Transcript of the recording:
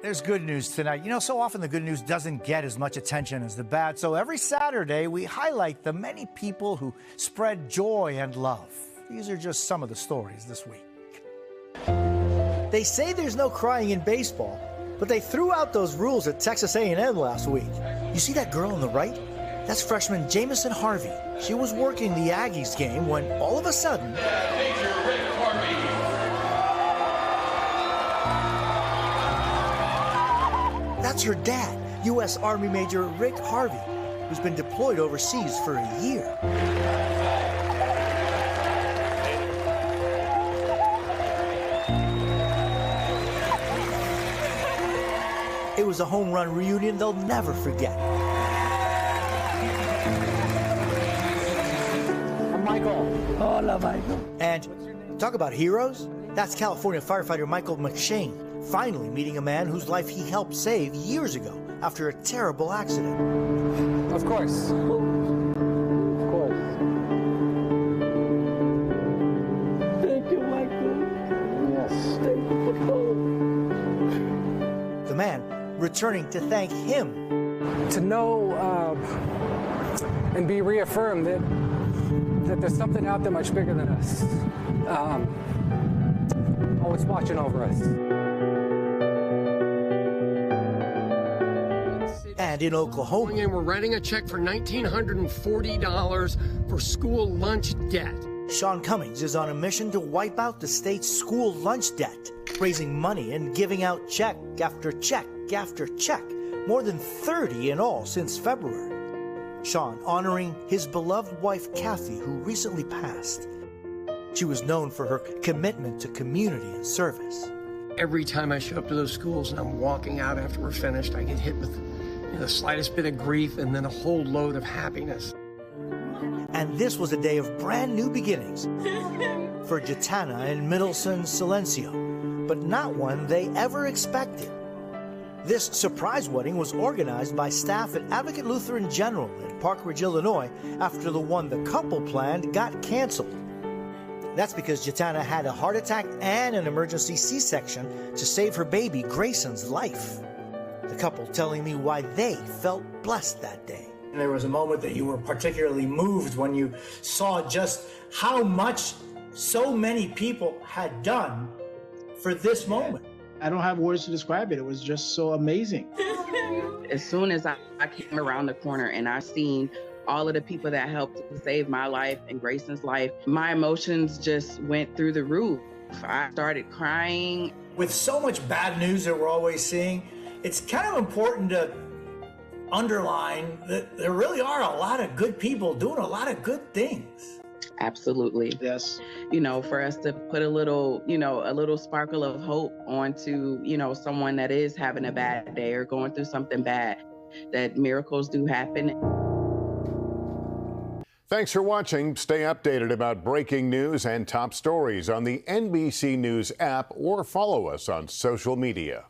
There's good news tonight. You know, so often the good news doesn't get as much attention as the bad. So every Saturday, we highlight the many people who spread joy and love. These are just some of the stories this week. They say there's no crying in baseball, but they threw out those rules at Texas A&M last week. You see that girl on the right? That's freshman Jamison Harvey. She was working the Aggies game when all of a sudden... That's her dad, U.S. Army Major Rick Harvey, who's been deployed overseas for a year. It was a home run reunion they'll never forget. Michael. Hola, Michael. And talk about heroes. That's California firefighter Michael McShane, finally meeting a man whose life he helped save years ago after a terrible accident. Of course. Of course. Thank you, Michael. Yes. Thank you. The man returning to thank him. To know and be reaffirmed that there's something out there much bigger than us. Always watching over us. And in Oklahoma. And we're writing a check for $1,940 for school lunch debt. Sean Cummings is on a mission to wipe out the state's school lunch debt, raising money and giving out check after check after check, more than 30 in all since February. Sean honoring his beloved wife, Kathy, who recently passed. She was known for her commitment to community and service. Every time I show up to those schools and I'm walking out after we're finished, I get hit with the slightest bit of grief and then a whole load of happiness. And this was a day of brand new beginnings for Jatiana and Middleton Silencieux, but not one they ever expected. This surprise wedding was organized by staff at Advocate Lutheran General in Park Ridge, Illinois, after the one the couple planned got canceled. That's because Jatiana had a heart attack and an emergency C-section to save her baby Grayson's life. The couple telling me why they felt blessed that day. There was a moment that you were particularly moved when you saw just how much so many people had done for this moment. I don't have words to describe it. It was just so amazing. As soon as I came around the corner and I seen all of the people that helped save my life and Grayson's life, my emotions just went through the roof. I started crying. With so much bad news that we're always seeing, it's kind of important to underline that there really are a lot of good people doing a lot of good things. Absolutely. Yes. You know, for us to put a little sparkle of hope onto, someone that is having a bad day or going through something bad, that miracles do happen. Thanks for watching. Stay updated about breaking news and top stories on the NBC News app or follow us on social media.